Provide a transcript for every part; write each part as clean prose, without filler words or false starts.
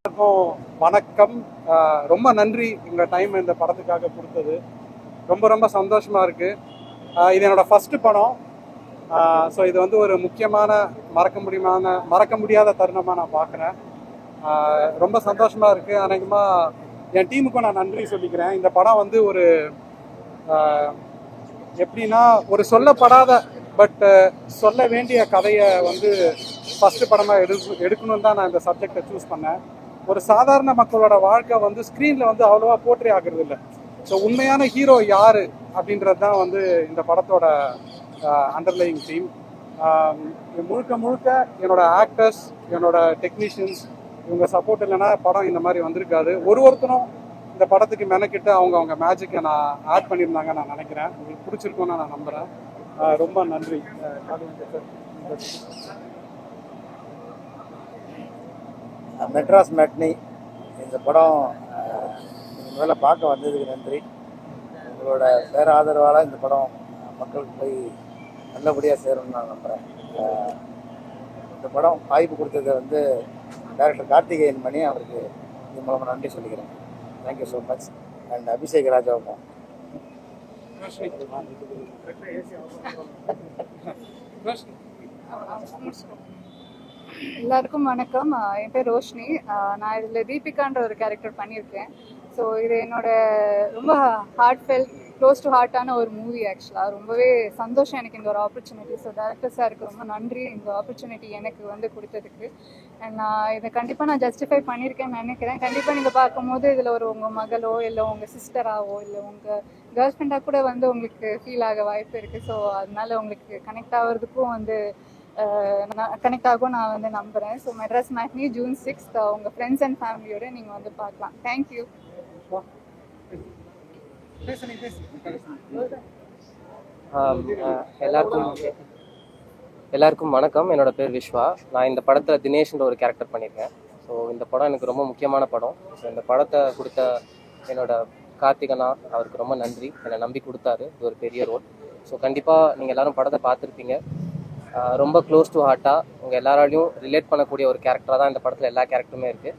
எல்லாருக்கும் வணக்கம். ரொம்ப நன்றி உங்கள் டைம் இந்த படத்துக்காக கொடுத்தது. ரொம்ப ரொம்ப சந்தோஷமாக இருக்குது. இது என்னோடய ஃபஸ்ட்டு படம். ஸோ இது வந்து ஒரு முக்கியமான மறக்க முடியாத தருணமாக நான் பார்க்குறேன். ரொம்ப சந்தோஷமாக இருக்குது. அநேகமாக என் டீமுக்கும் நான் நன்றி சொல்லிக்கிறேன். இந்த படம் வந்து ஒரு எப்படின்னா ஒரு சொல்லப்படாத பட் சொல்ல வேண்டிய கதையை வந்து ஃபஸ்ட்டு படமாக எடுக்கணும்னு தான் நான் இந்த சப்ஜெக்டை சூஸ் பண்ணேன். ஒரு சாதாரண மக்களோட வாழ்க்கை வந்து ஸ்க்ரீனில் வந்து அவ்வளோவா போர்ட்ரே ஆகிறது இல்லை. ஸோ உண்மையான ஹீரோ யார் அப்படின்றது தான் வந்து இந்த படத்தோட அண்டர்லையிங் தீம். முழுக்க என்னோட ஆக்டர்ஸ், என்னோட டெக்னீஷியன்ஸ், இவங்க சப்போர்ட் இல்லைன்னா படம் இந்த மாதிரி வந்திருக்காது. ஒருத்தரும் இந்த படத்துக்கு மெனக்கிட்டு அவங்க மேஜிக்கை நான் ஆட் பண்ணியிருந்தாங்க நான் நினைக்கிறேன். உங்களுக்கு பிடிச்சிருக்கும்னு நான் நம்புகிறேன். ரொம்ப நன்றி. மெட்ராஸ் மேட்னி இந்த படம் முதல்ல பார்க்க வந்ததுக்கு நன்றி. உங்களோட பேர ஆதரவால் இந்த படம் மக்களுக்கு போய் நல்லபடியாக சேரும்னு நான் நம்புகிறேன். இந்த படம் வாய்ப்பு கொடுத்தது வந்து டைரக்டர் கார்த்திகேயன் மணி அவருக்கு இது மூலமாக நன்றி சொல்லிக்கிறேன். Thank you so much. And Abhishek ராஜாவுக்கும். எல்லாருக்கும் வணக்கம். என் பேர் ரோஷினி. நான் இதில் தீபிகான்ற ஒரு கேரக்டர் பண்ணியிருக்கேன். ஸோ இது என்னோட ரொம்ப ஹார்ட்ஃபெல்ட், க்ளோஸ் டு ஹார்ட்டான ஒரு மூவி. ஆக்சுவலாக ரொம்பவே சந்தோஷம் எனக்கு இந்த ஒரு ஆப்பர்ச்சுனிட்டி. ஸோ டேரக்டர் சாருக்கு ரொம்ப நன்றி இந்த ஆப்பர்ச்சுனிட்டி எனக்கு வந்து கொடுத்ததுக்கு. அண்ட் நான் இதை கண்டிப்பாக நான் ஜஸ்டிஃபை பண்ணியிருக்கேன்னு நினைக்கிறேன். கண்டிப்பாக நீங்கள் பார்க்கும்போது இதில் உங்கள் மகளோ இல்லை உங்கள் சிஸ்டராவோ இல்லை உங்கள் கேர்ள் ஃப்ரெண்டாக கூட வந்து உங்களுக்கு ஃபீல் ஆக வாய்ப்பு இருக்குது. ஸோ அதனால உங்களுக்கு கனெக்ட் ஆகிறதுக்கும் வந்து கனெக்ட் ஆகும் நான் வந்து நம்புகிறேன். So Madras matinee June 6th உங்கள் ஃப்ரெண்ட்ஸ் அண்ட் ஃபேமிலியோடு நீங்கள் வந்து பார்க்கலாம். தேங்க்யூ. எல்லாருக்கும் வணக்கம். என்னோட பேர் விஸ்வா. நான் இந்த படத்தில் தினேஷ்ன்ற ஒரு கேரக்டர் பண்ணியிருக்கேன். ஸோ இந்த படம் எனக்கு ரொம்ப முக்கியமான படம். ஸோ இந்த படத்தை கொடுத்த என்னோட கார்த்திகனா அவருக்கு ரொம்ப நன்றி. என்னை நம்பி கொடுத்தாரு. இது ஒரு பெரிய ரோல். ஸோ கண்டிப்பாக நீங்கள் எல்லோரும் படத்தை பார்த்துருப்பீங்க. ரொம்ப க்ளோஸ் டு ஹார்ட்டாக உங்கள் எல்லாராலையும் ரிலேட் பண்ணக்கூடிய ஒரு கேரக்டராக தான் இந்த படத்தில் எல்லா கேரக்டருமே இருக்குது.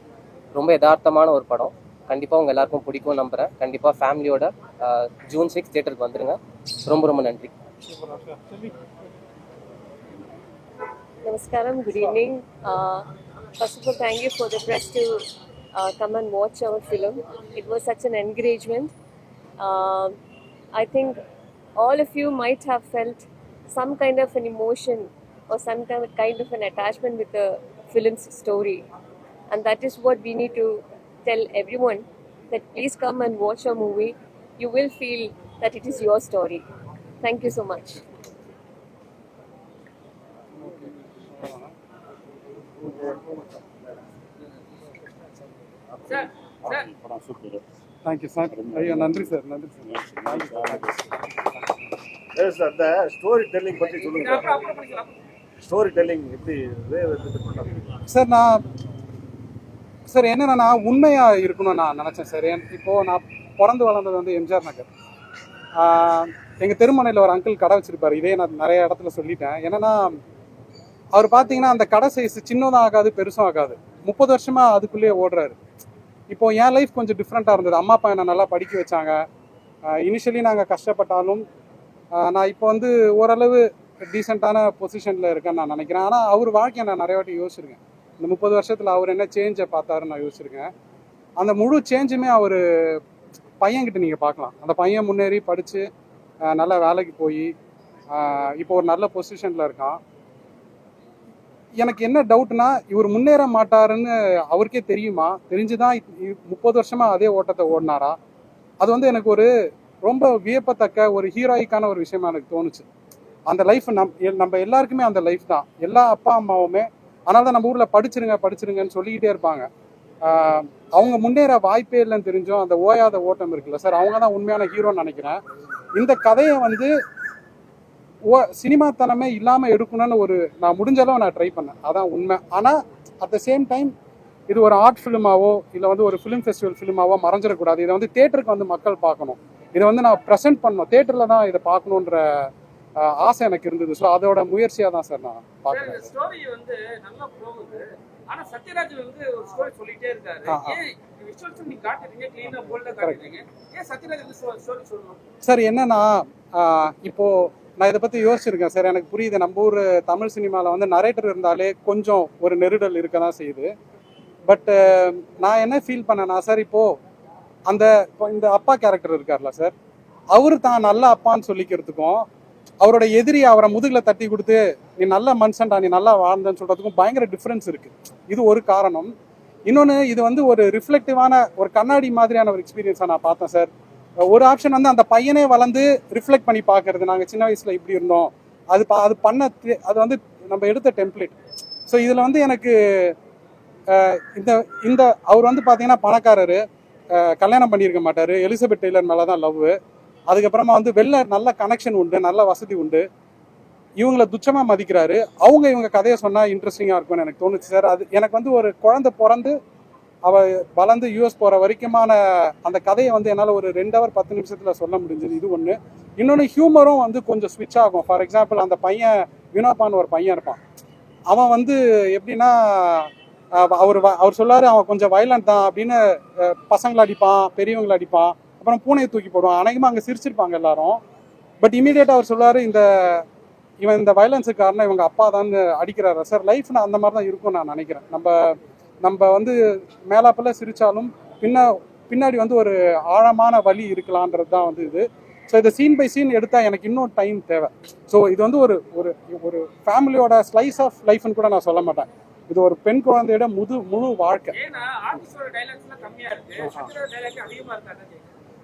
ரொம்ப யதார்த்தமான ஒரு படம். கண்டிப்பாக உங்கள் எல்லாருக்கும் பிடிக்கும் நம்புகிறேன். கண்டிப்பாக ஃபேமிலியோட June 6 தியேட்டருக்கு வந்துடுங்க. ரொம்ப ரொம்ப நன்றி. Namaskaram, good evening. First of all, thank you for the press to come and watch our film. It was such an encouragement. I think all of you might have felt some kind of an emotion or some kind of an attachment with the film's story. And that is what we need to tell everyone, that please come and watch our movie. You will feel that it is your story. Thank you so much. Thank you sir. ஐயோ நன்றி sir. Sir அந்த story telling பற்றி சொல்லுங்க. Story telling எப்படி sir என்னன்னா நான் உண்மையாக இருக்கணும்னு நான் நினச்சேன் சார். இப்போது நான் பிறந்து வளர்ந்தது வந்து எம்ஜிஆர் நகர். எங்கள் தெருமனையில் ஒரு அங்கிள் கடை வச்சுருப்பார். இதே நான் நிறைய இடத்துல சொல்லிட்டேன். என்னென்னா அவர் பார்த்தீங்கன்னா அந்த கடை சைஸ் சின்னதும் ஆகாது பெருசும் ஆகாது. 30 வருஷமாக அதுக்குள்ளேயே ஓடுறாரு. இப்போது என் லைஃப் கொஞ்சம் டிஃப்ரெண்ட்டாக இருந்தது. அம்மா அப்பா என்னை நல்லா படிக்க வச்சாங்க. இனிஷியலி நாங்கள் கஷ்டப்பட்டாலும் நான் இப்போ வந்து ஓரளவு டீசெண்டான பொசிஷனில் இருக்கேன்னு நான் நினைக்கிறேன். ஆனால் அவர் வாழ்க்கையை நான் நிறைய வாட்டி யோசிச்சிருக்கேன். இந்த 30 வருஷத்தில் அவர் என்ன சேஞ்சை பார்த்தாருன்னு நான் யோசிச்சிருக்கேன். அந்த முழு சேஞ்சுமே அவர் பையன்கிட்ட நீங்கள் பார்க்கலாம். அந்த பையன் முன்னேறி படித்து நல்ல வேலைக்கு போய் இப்போ ஒரு நல்ல பொசிஷனில் இருக்கான். எனக்கு என்ன டவுட்னா இவர் முன்னேற மாட்டாருன்னு அவருக்கே தெரியுமா? தெரிஞ்சுதான் 30 வருஷமாக அதே ஓட்டத்தை ஓடினாரா? அது வந்து எனக்கு ஒரு ரொம்ப வியப்பத்தக்க ஒரு ஹீரோயிக்கான ஒரு விஷயமா எனக்கு தோணுச்சு. அந்த லைஃப் நம்ம எல்லாருக்குமே அந்த லைஃப் தான். எல்லா அப்பா அம்மாவுமே அதனால தான் நம்ம ஊரில் படிச்சிருங்கன்னு சொல்லிக்கிட்டே இருப்பாங்க. அவங்க முன்னேற வாய்ப்பே இல்லைன்னு தெரிஞ்சோம் அந்த ஓயாத ஓட்டம் இருக்குல்ல சார், அவங்க தான் உண்மையான ஹீரோன்னு நினைக்கிறேன். இந்த கதையை வந்து சினிமாத்தனமே இல்லாமல் எடுக்கணும்னு நான் முடிஞ்ச அளவு நான் ட்ரை பண்ணேன். அதான் உண்மை. ஆனால் அட் த சேம் டைம் இது ஒரு ஆர்ட் ஃபிலிமாவோ இல்லை வந்து ஒரு ஃபிலிம் ஃபெஸ்டிவல் ஃபிலிமாவோ மறைஞ்சிடக்கூடாது. இதை வந்து தேட்டருக்கு வந்து மக்கள் பார்க்கணும். இதை வந்து நான் ப்ரெசென்ட் பண்ணணும். தேட்டரில் தான் இதை பார்க்கணுன்ற ஆசை எனக்கு இருந்தது. ஸோ அதோட முயற்சியாக தான் சார் நான் பார்க்குறேன். ஆனா சத்யராஜ் வந்து ஒரு ஸ்டோரி சொல்லிட்டே இருக்காரு. ஏன் விஷுவல்ஸ் நீங்க காட்டுறீங்க, கிளீனா போல்டா காட்டுறீங்க, ஏன் சத்யராஜ் வந்து ஸ்டோரி சொல்லணும்? சார் என்னன்னா இப்போ நான் இதை பற்றி யோசிச்சிருக்கேன் சார். எனக்கு புரியுது, நம்ம ஊர் தமிழ் சினிமாவில் வந்து நரேட்டர் இருந்தாலே கொஞ்சம் ஒரு நெருடல் இருக்க தான் செய்யுது. பட்டு நான் என்ன ஃபீல் பண்ணேன்னா சார், இப்போ இந்த அப்பா கேரக்டர் இருக்கார்ல சார், அவரு தான் நல்ல அப்பான்னு சொல்லிக்கிறதுக்கும் அவரோட எதிரி அவரை முதுகில் தட்டி கொடுத்து நீ நல்ல மனுஷன்டா, நீ நல்லா வாழ்ந்தன்னு சொல்றதுக்கும் பயங்கர டிஃப்ரென்ஸ் இருக்கு. இது ஒரு காரணம். இன்னொன்று, இது வந்து ஒரு ரிஃப்ளெக்டிவான ஒரு கண்ணாடி மாதிரியான ஒரு எக்ஸ்பீரியன்ஸாக நான் பார்த்தேன் சார். ஒரு ஆப்ஷன் வந்து அந்த பையனே வளர்ந்து ரிஃப்ளெக்ட் பண்ணி பார்க்கறது, நாங்கள் சின்ன வயசில் இப்படி இருந்தோம், அது வந்து நம்ம எடுத்த டெம்ப்ளேட். ஸோ இதில் வந்து எனக்கு இந்த அவர் வந்து பார்த்தீங்கன்னா பணக்காரரு, கல்யாணம் பண்ணியிருக்க மாட்டார், எலிசபெத் டெய்லர் மேலே தான் லவ். அதுக்கப்புறமா வந்து நல்ல கனெக்ஷன் உண்டு, நல்ல வசதி உண்டு, இவங்கள துச்சமாக மதிக்கிறாரு. இவங்க கதையை சொன்னால் இன்ட்ரெஸ்டிங்காக இருக்கும்னு எனக்கு தோணுச்சு சார். அது எனக்கு வந்து ஒரு குழந்தை பிறந்து அவள் வளர்ந்து யூஎஸ் போகிற வரைக்குமான அந்த கதையை வந்து என்னால் ஒரு 2 hour 10 நிமிஷத்தில் சொல்ல முடிஞ்சது. இது ஒன்று. இன்னொன்று, ஹியூமரும் வந்து கொஞ்சம் ஸ்விட்ச் ஆகும். ஃபார் எக்ஸாம்பிள், அந்த பையன் வினோபான்னு ஒரு பையன் இருப்பான். அவன் வந்து எப்படின்னா அவர் சொல்லாரு, அவன் கொஞ்சம் வயலண்ட் தான் அப்படின்னு, பசங்களை அடிப்பான், பெரியவங்களை அடிப்பான், அப்புறம் பூனையை தூக்கி போடுவான். அநேகமாக அங்கே சிரிச்சிருப்பாங்க எல்லாரும். பட் இமீடியட்டாக அவர் சொல்லாரு, இவன் இந்த வயலன்ஸுக்கு காரணம் இவங்க அப்பா தான் அடிக்கிறாரு சார். லைஃப்னு அந்த மாதிரி தான் இருக்கும் நான் நினைக்கிறேன். நம்ம வந்து மேலாப்பில் சிரித்தாலும் பின்னாடி வந்து ஒரு ஆழமான வலி இருக்கலான்றது தான் வந்து இது. ஸோ இதை சீன் பை சீன் எடுத்தால் எனக்கு இன்னும் டைம் தேவை. ஸோ இது வந்து ஒரு ஒரு ஃபேமிலியோட ஸ்லைஸ் ஆஃப் லைஃப்னு கூட நான் சொல்ல மாட்டேன். இது ஒரு பெண் குழந்தையோட முழு வாழ்க்கை.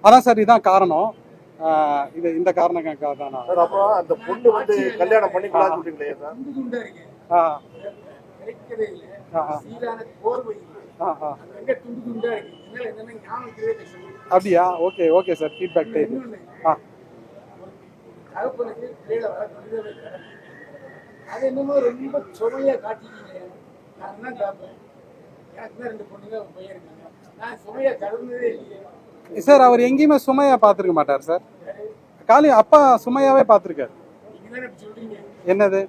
அதான் சார், இதுதான் காரணம். இந்த காரணங்களுக்காக தான் நான். அப்புறம் அந்த பொண்ணு வந்து கல்யாணம் பண்ணிக்கலாம்னு சொல்றீங்களே சார். அப்படியா? Okay sir, feedback type. அது என்னமோ ரொம்ப சுமையா காட்டிட்டீங்க. நான் தான் கேட்பேன், எனக்கு தான் 2 பொண்ணுங்க பையன் இருக்காங்க, நான் சுமையா கடந்ததே இல்லையே சார். அவர் எங்கேயுமே சுமையா பார்த்துருக்க மாட்டார் சார். அப்பா சுமையாவே பார்த்துருக்காரு. நீங்க தானே சொல்றீங்க. என்னது?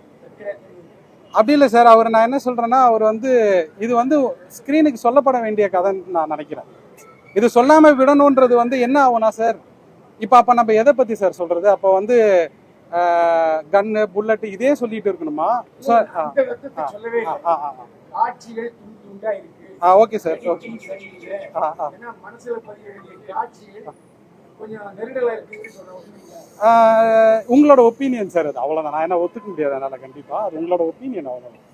அப்படி இல்லை சார். நான் என்ன சொல்றேன்னா, அவர் வந்து இது வந்து ஸ்கிரீனுக்கு சொல்லப்பட வேண்டிய கதைன்னு நான் நினைக்கிறேன். இது சொல்லாம விடணுன்றது வந்து என்ன ஆகும்னா சார், அப்ப நம்ம எதை பத்தி சார் சொல்றது? அப்போ வந்து கன்னு, புல்லட் இதே சொல்லிட்டு இருக்கணுமா? சொல்லவே காட்சிகள் துண்டா இருக்கு. Okay sir. ஏன்னா மனசுல பதிய வேண்டிய காட்சிகள் கொஞ்சம் நெருடலா இருக்குன்னு சொல்றேன். உங்களோட ஒப்பீனியன் சார், அது அவ்வளவுதான். நான் என்ன ஒத்துக்க முடியாது அதனால. கண்டிப்பா அது உங்களோட ஒப்பீனியன், அவ்வளவுதான்.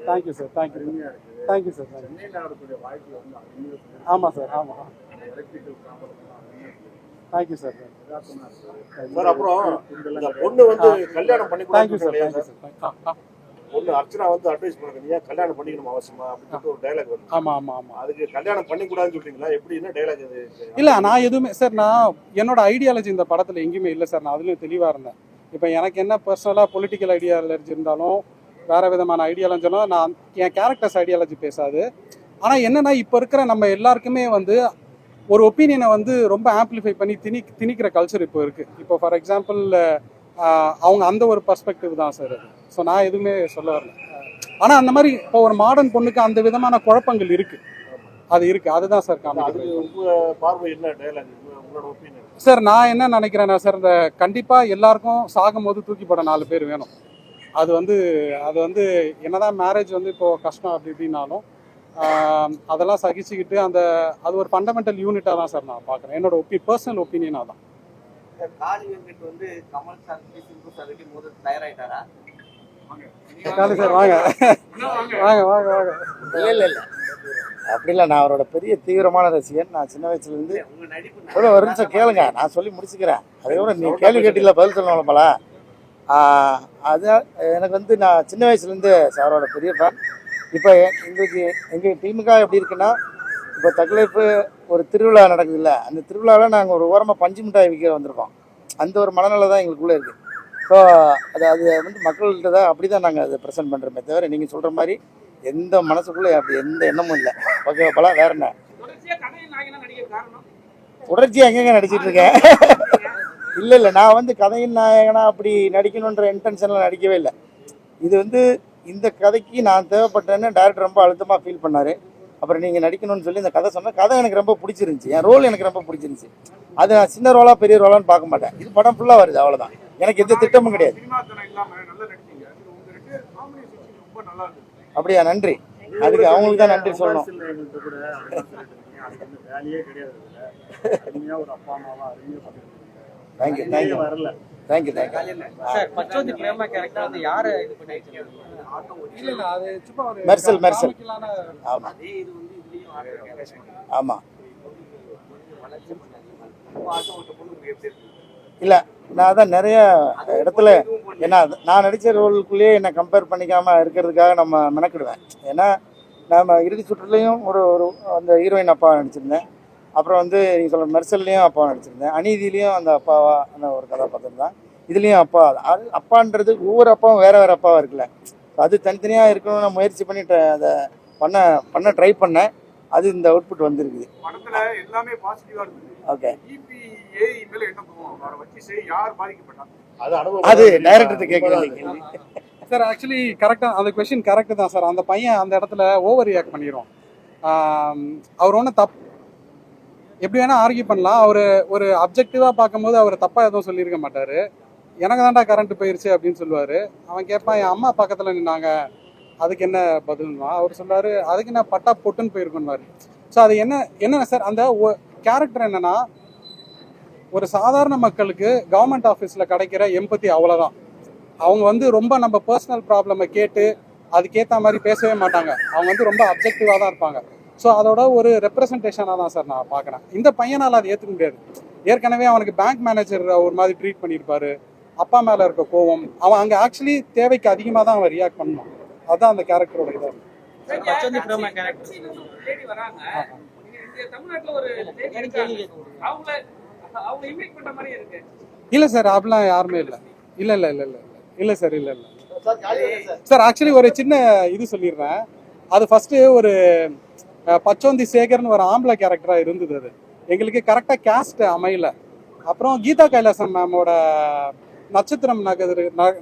Thank you sir. Thank you sir. ஆமாம் சார், ஆமாம். Thank you sir. சார் அப்புறம் இந்த பொண்ணு வந்து கல்யாணம் தேங்க்யூ சார். பண்ணிக்கலாம். பொண்ணு அர்ச்சனா வந்து அட்வைஸ் பண்ணுங்க, நீ கல்யாணம் பண்ணிக்கணும் அவசியமா அப்படின்னு ஒரு டைலாக் வருது. ஆமாம். அதுக்கு கல்யாணம் பண்ணிக்கூடாதுன்னு சொல்றீங்களா? எப்படி, என்ன டைலாக் அது? இல்லை, நான் எதுவுமே சார், நான் என்னோட ஐடியாலஜி இந்த படத்தில் எங்கேயுமே இல்லை சார். நான் அதுலேயும் தெளிவாக இருந்தேன். இப்போ எனக்கு என்ன பர்சனலாக பொலிட்டிக்கல் ஐடியாலஜி இருந்தாலும் வேறு விதமான ஐடியாலஜி இருந்தாலும் நான் என் கேரக்டர்ஸ் ஐடியாலஜி பேசாது. ஆனால் என்னென்னா, இப்போ இருக்கிற நம்ம எல்லாருக்குமே வந்து ஒரு ஒப்பீனியனை வந்து ரொம்ப ஆம்ப்ளிஃபை பண்ணி திணிக்கிற கல்ச்சர் இப்போ இருக்குது. இப்போ ஃபார் எக்ஸாம்பிள் அவங்க அந்த ஒரு பர்ஸ்பெக்டிவ் தான் சார் அது. ஸோ நான் எதுவுமே சொல்ல வரல. ஆனால் அந்த மாதிரி இப்போ ஒரு மாடர்ன் பொண்ணுக்கு அந்த விதமான குழப்பங்கள் இருக்குது. அதுதான் சார் காமெடி. பார்வை என்ன டைலாக், உங்களோட ஒப்பீனியன் சார்? நான் என்ன நினைக்கிறேன்னா சார், இந்த கண்டிப்பாக எல்லாருக்கும் சாகும்போது தூக்கி போட 4 பேர் வேணும். அது வந்து என்னதான் மேரேஜ் வந்து இப்போ கஷ்டம் அப்படி இப்படின்னாலும் அதெல்லாம் சகிச்சுக்கிட்டு அது ஒரு ஃபண்டமெண்டல் யூனிட்டாக தான் சார் நான் பார்க்குறேன். என்னோட பர்சனல் ஒப்பீனியனாக தான். காளி வெங்கட் வந்து கமல் சார் சிம்பு சார் மோத தயாராயிட்டாரா? காளி சார் வாங்க. இல்லை அப்படி இல்லை. நான் அவரோட பெரிய தீவிரமான ரசிகன். நான் சின்ன வயசுலேருந்து ஒரு நிமிஷம் கேளுங்க, நான் சொல்லி முடிச்சுக்கிறேன். அதோட நீ கேள்வி கேட்டில பதில் சொல்லணும் போல. அது எனக்கு வந்து நான் சின்ன வயசுலேருந்து சாரோட பெரிய ஃபேன். இப்போ எங்கள் டீமுக்காக எப்படி இருக்குன்னா, இப்போ தக்லைஃபு ஒரு திருவிழா நடக்குது இல்லை, அந்த திருவிழாவில் நாங்கள் ஒரு ஓரமாக பஞ்சு மிட்டாய் விற்க வந்திருக்கோம். அந்த ஒரு மனநிலை தான் எங்களுக்குள்ளே இருக்குது. ஸோ அது வந்து மக்கள்கிட்ட தான் அப்படி தான் நாங்கள் அதை ப்ரெசென்ட் பண்ணுறோமே தவிர நீங்கள் சொல்கிற மாதிரி எந்த மனசுக்குள்ளே அப்படி எந்த எண்ணமும் இல்லை. ஓகே போல. வேற என்ன தொடர்ச்சியாக எங்கெங்க நடிச்சிட்டு இருக்கேன்? இல்லை நான் வந்து கதையின் நாயகனா அப்படி நடிக்கணுன்ற இன்டென்ஷனில் நடிக்கவே இல்லை. இது வந்து இந்த கதைக்கு நான் தேவைப்பட்டேன்னு டைரக்டர் ரொம்ப அழுத்தமாக ஃபீல் பண்ணார். அப்புறம் நீங்கள் நடிக்கணும்னு சொல்லி இந்த கதை சொன்னேன். கதை எனக்கு ரொம்ப பிடிச்சிருந்துச்சி, என் ரோல் எனக்கு ரொம்ப பிடிச்சிருந்துச்சி. அது நான் சின்ன ரோலாக பெரிய ரோலான்னு பார்க்க மாட்டேன். இது படம் ஃபுல்லாக வருது, அவ்வளோதான். எனக்கு எந்த திட்டமும் கிடையாது. அப்படியா? நன்றி. அதுக்கு அவங்களுக்கு தான் நன்றி சொல்லணும். Thank you thank you thank you thank you. Sir பச்சோந்தி பிரேமா கேரக்டர் வந்து யாரை இது பண்ணிருக்கீங்க? இல்ல இல்ல அது சும்மா ஒரு மெர்சல் மெர்சல். காமிக்கலான ஆமாம் அதே இது வந்து இதுலயும் ஆமாம். வளர்ச்சி பண்ணாங்க. ஆட்டம் ஓட்ட பொண்ணு எப்படி இருக்கு? இல்லை நான் அதான் நிறைய இடத்துல ஏன்னா நான் நடித்த ரோலுக்குள்ளேயே என்னை கம்பேர் பண்ணிக்காமல் இருக்கிறதுக்காக நம்ம மெனக்கிடுவேன். ஏன்னா நம்ம இறுதி சுற்றுலையும் ஒரு ஒரு அந்த ஹீரோயின் அப்பாவை நடிச்சிருந்தேன். அப்புறம் வந்து நீங்கள் சொல்கிற மெர்சல்லையும் அப்பாவை நடிச்சிருந்தேன். அநீதியிலையும் அந்த அப்பாவா அந்த ஒரு கதாபாத்திரம் தான். இதுலேயும் அப்பா. அது அப்பான்றது ஒவ்வொரு அப்பாவும் வேறு வேறு அப்பாவாக இருக்குல்ல. அது தனித்தனியாக இருக்கணும்னு நான் முயற்சி பண்ணி அதை பண்ண ட்ரை பண்ணேன். அது இந்த அவுட்புட் வந்திருக்குது. படத்துல எல்லாமே பாசிட்டிவா இருந்தது. ஓகே. EPA மேல என்ன தோணும்? அவரை வச்சு யார் பாதிக்கப்பட்டாங்க? அது டைரக்டர் கேட்க வேண்டிய கேள்வி. சார் ஆக்சுவலி கரெக்டாக அந்த கொஸ்டின் கரெக்டு தான் சார். அந்த பையன் அந்த இடத்துல ஓவர் ரியாக்ட் பண்ணிடும். அவர் ஒன்றும் எப்படி வேணால் ஆர்கியூ பண்ணலாம். அவர் ஒரு அப்ஜெக்டிவாக பார்க்கும்போது அவர் தப்பாக எதுவும் சொல்லியிருக்க மாட்டார். எனக்கு தான்டா கரண்ட் போயிடுச்சு அப்படின்னு சொல்லுவார். அவன் கேட்பான், என் அம்மா பக்கத்தில் நின்னாங்க, அதுக்கு என்ன பதில்னா அவர் சொல்லுவார், அதுக்கு என்ன பட்டா பொட்டுன்னு போயிருக்குன்னுவார். ஸோ அது என்ன சார் அந்த கேரக்டர் என்னன்னா, ஒரு சாதாரண மக்களுக்கு கவர்மெண்ட் ஆஃபீஸில் கிடைக்கிற எம்பத்தி அவ்வளோதான். அவங்க வந்து ரொம்ப நம்ம பர்சனல் ப்ராப்ளமை கேட்டு அதுக்கேற்ற மாதிரி பேசவே மாட்டாங்க. அவங்க வந்து ரொம்ப அப்ஜெக்டிவாக தான் இருப்பாங்க. ஸோ அதோட ஒரு ரெப்ரசன்டேஷனாக தான் சார் நான் பார்க்குறேன். இந்த பையனால் அது ஏற்றுக்க முடியாது. ஏற்கனவே அவனுக்கு பேங்க் மேனேஜர் ஒரு மாதிரி ட்ரீட் பண்ணியிருப்பாரு. அப்பா மேலே இருக்க கோவம், அவன் அங்கே ஆக்சுவலி தேவைக்கு அதிகமாக தான் அவன் ரியாக்ட் பண்ணணும். அதுதான் அந்த கேரக்டரோட இதாக. பச்சோந்தி பிரேமா கேரக்டர் லேடி வராங்க. இங்க தமிழ்நாட்டுல ஒரு லேடி இருக்காங்க. அவங்க இமிட் பண்ற மாதிரி இருக்கு. இல்லை சார் அப்படிலாம் யாருமே இல்லை. இல்லை இல்லை இல்லை இல்லை இல்லை சார். இல்லை இல்லை சார். ஆக்சுவலி ஒரு சின்ன இது சொல்லிடுறேன். அது ஃபர்ஸ்ட் ஒரு பச்சோந்தி சேகர்னு ஒரு ஆம்பளை கேரக்டராக இருந்தது. அது எங்களுக்கு கரெக்டாக கேஸ்ட் அமையல. அப்புறம் கீதா கைலாசம் மேமோட நட்சத்திரம்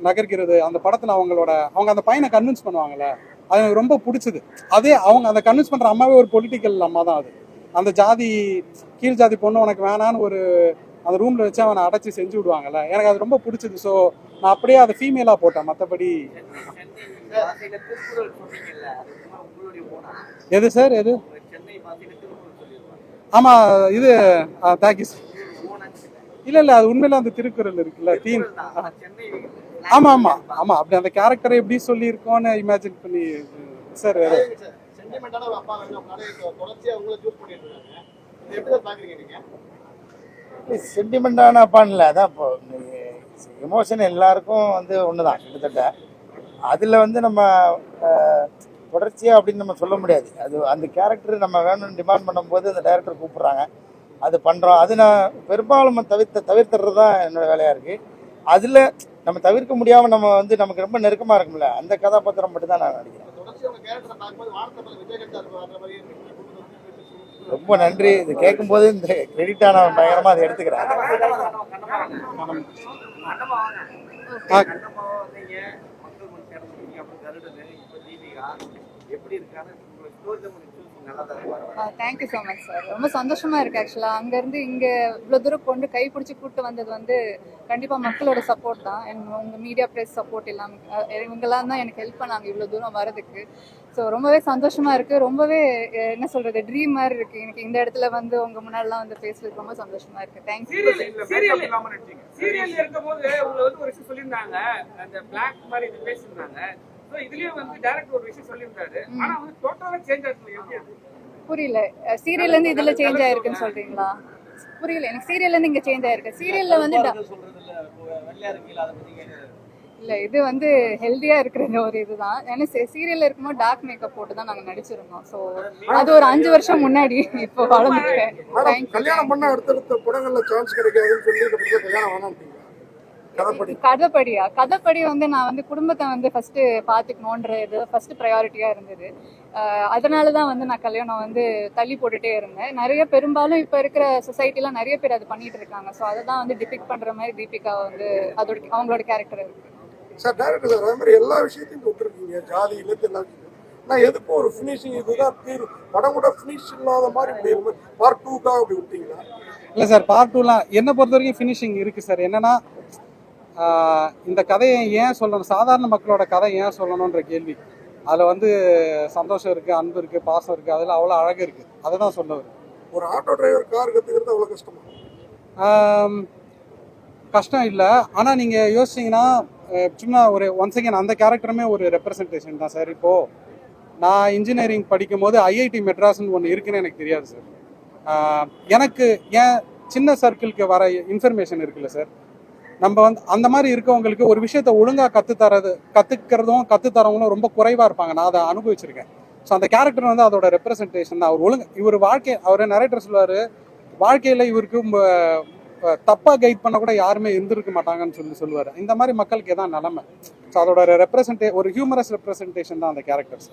நகர்கிறது அந்த படத்தில் அவங்க அந்த பையனை கன்வின்ஸ் பண்ணுவாங்கல்ல, அது எனக்கு ரொம்ப பிடிச்சது. அதே அவங்க அந்த கன்வின்ஸ் பண்ணுற அம்மாவே ஒரு பொலிட்டிக்கல் அம்மா தான். அது அந்த ஜாதி கீழ் ஜாதி பொண்ணு உனக்கு வேணான்னு ஒரு அந்த ரூமில் வச்சு அவனை அடைச்சி செஞ்சு விடுவாங்கல்ல, எனக்கு அது ரொம்ப பிடிச்சது. ஸோ நான் அப்படியே அதை ஃபீமேலாக போட்டேன். மற்றபடி எது சார் எது? ஆமாம் இது தேங்க்யூ சார். இல்லை இல்லை அது உண்மையில அந்த திருக்குறள் இருக்குல்ல தீன். ஆமாம் ஆமாம் ஆமாம் அப்படி அந்த கேரக்டரை எப்படி சொல்லியிருக்கோன்னு இமேஜின் பண்ணி சார். வேறு சென்டிமெண்டான அப்பான்னு இல்லை. அதான் இப்போ எமோஷன் எல்லாருக்கும் வந்து ஒன்று தான் கிட்டத்தட்ட. அதில் வந்து நம்ம தொடர்ச்சியாக அப்படின்னு நம்ம சொல்ல முடியாது. அது அந்த கேரக்டர் நம்ம வேணும்னு டிமாண்ட் பண்ணும்போது அந்த டைரக்டர் கூப்பிட்றாங்க, அது பண்ணுறோம். அது நான் பெரும்பாலும் தவிர்த்துறது தான் என்னோடய வேலையாக இருக்குது. அதில் நம்ம தவிர்க்க முடியாமல் நம்ம வந்து நமக்கு ரொம்ப நெருக்கமாக இருக்கும்ல, அந்த கதாபாத்திரம் மட்டும் தான் நான் நடிக்கிறேன். ரொம்ப நன்றி. இது கேட்கும்போது இந்த கிரெடிட்டா நான் பயங்கரமாக அதை எடுத்துக்கிறேன். எப்படி இருக்கான்னு தேங்க்யூ ஸோ மச் சார். ரொம்ப சந்தோஷமா இருக்கு ஆக்சுவலாக. அங்கேருந்து இங்கே இவ்வளோ தூரம் கொண்டு கைப்பிடிச்சி கூப்பிட்டு வந்தது வந்து கண்டிப்பாக மக்களோட சப்போர்ட் தான். உங்கள் மீடியா ப்ரெஸ் சப்போர்ட் இல்லாமல் இவங்கெல்லாம் தான் எனக்கு ஹெல்ப் பண்ணாங்க இவ்வளோ தூரம் வரதுக்கு. ஸோ ரொம்பவே சந்தோஷமா இருக்கு. ரொம்பவே என்ன சொல்றது, ட்ரீம் மாதிரி இருக்கு எனக்கு இந்த இடத்துல வந்து உங்க முன்னாடிலாம் வந்து பேசுறதுக்கு ரொம்ப சந்தோஷமா இருக்கு. தேங்க்யூ. சீரியல் இருக்கும்போது உங்களை வந்து ஒரு விஷயம் சொல்லியிருந்தாங்க, அந்த பிளாக் மாதிரி இது பேசியிருந்தாங்க. ஸோ இதுலயும் வந்து டைரக்டர் ஒரு விஷயம் சொல்லியிருந்தாரு, ஆனா வந்து டோட்டலா சேஞ்ச் ஆயிருக்கு. எப்படி அது புரியல? சீரியல்ல இருந்து இதுல சேஞ்ச் ஆயிருக்குன்னு சொல்றீங்களா? புரியல எனக்கு. சீரியல்ல இருந்து இங்க சேஞ்ச் ஆயிருக்கு. சீரியல்ல வந்து இல்ல இது வந்து ஹெல்தியா இருக்கிற ஒரு இதுதான். ஏன்னா சீரியல்ல இருக்கும்போது டார்க் மேக்கப் போட்டு தான் நாங்க நடிச்சிருந்தோம். ஸோ அது ஒரு 5 வருஷம் முன்னாடி. இப்போ வளர்ந்துட்டேன். கல்யாணம் பண்ண அடுத்தடுத்த படங்கள்ல சான்ஸ் கிடைக்காதுன்னு சொல்லி கல்யாணம் வேணாம். கதைப்படி வந்து நான் வந்து குடும்பத்தை வந்து ஃபர்ஸ்ட் பார்த்துக்கணுன்றது ஃபர்ஸ்ட் ப்ரையாரிட்டியா இருந்தது. அதனால தான் வந்து நான் கல்யாணம் வந்து தள்ளி போட்டுட்டே இருந்தேன். நிறைய பெரும்பாலும் இப்போ இருக்கிற சொசைட்டில நிறைய பேர் அதை பண்ணிட்டு இருக்காங்க. ஸோ அதை தான் வந்து டிபிக் பண்ற மாதிரி தீபிகா வந்து அதோட அவங்களோட கேரக்டர் இருக்கு. சார் டைரக்டர் சார் அதே மாதிரி எல்லா விஷயத்தையும் விட்டுருக்கீங்க, ஜாதி இல்லத்து எல்லா விஷயத்தையும். நான் எதுக்கும் ஒரு ஃபினிஷிங் இதுதான் தீர்வு, படம் கூட ஃபினிஷ் இல்லாத மாதிரி பார்ட் 2க்காக அப்படி விட்டீங்களா? இல்லை சார், பார்ட் 2லாம் என்னை பொறுத்த வரைக்கும் ஃபினிஷிங் இருக்குது சார். என்னன்னா இந்த கதையை ஏன் சொல்லணும், சாதாரண மக்களோட கதை ஏன் சொல்லணுன்ற கேள்வி. அதில் வந்து சந்தோஷம் இருக்குது, அன்பு இருக்குது, பாசம் இருக்குது, அதில் அவ்வளோ அழகு இருக்குது. அதை தான் சொல்ல வரும். ஒரு ஆட்டோ டிரைவர் கார் கற்றுக்கிறது அவ்வளோ கஷ்டமா? கஷ்டம் இல்லை, ஆனால் நீங்கள் யோசிச்சிங்கன்னா சும்மா ஒரு ஒன்ஸ் அகேன் அந்த கேரக்டருமே ஒரு ரெப்ரசன்டேஷன் தான் சார். இப்போது நான் இன்ஜினியரிங் படிக்கும் போது ஐஐடி மெட்ராஸ்ன்னு ஒன்று இருக்குன்னு எனக்கு தெரியாது சார். எனக்கு ஏன் சின்ன சர்க்கிளுக்கு வர இன்ஃபர்மேஷன் இருக்குல்ல சார், நம்ம வந்து அந்த மாதிரி இருக்கவங்களுக்கு ஒரு விஷயத்த ஒழுங்காக கற்றுக்கிறதும் கற்றுத்தரவங்களும் ரொம்ப குறைவாக இருப்பாங்க. நான் அதை அனுபவிச்சிருக்கேன். ஸோ அந்த கேரக்டர் வந்து அதோட ரெப்ரசன்டேஷன் தான். அவர் இவர் வாழ்க்கை, அவர் நரேட்டர் சொல்லுவார், வாழ்க்கையில் இவருக்கு தப்பாக கைட் பண்ண கூட யாருமே இருந்திருக்க மாட்டாங்கன்னு சொல்லுவார். இந்த மாதிரி மக்களுக்கு எதான் நிலைமை. ஸோ அதோட ஒரு ஹியூமரஸ் ரெப்ரசன்டேஷன் தான் அந்த கேரக்டர்ஸ்.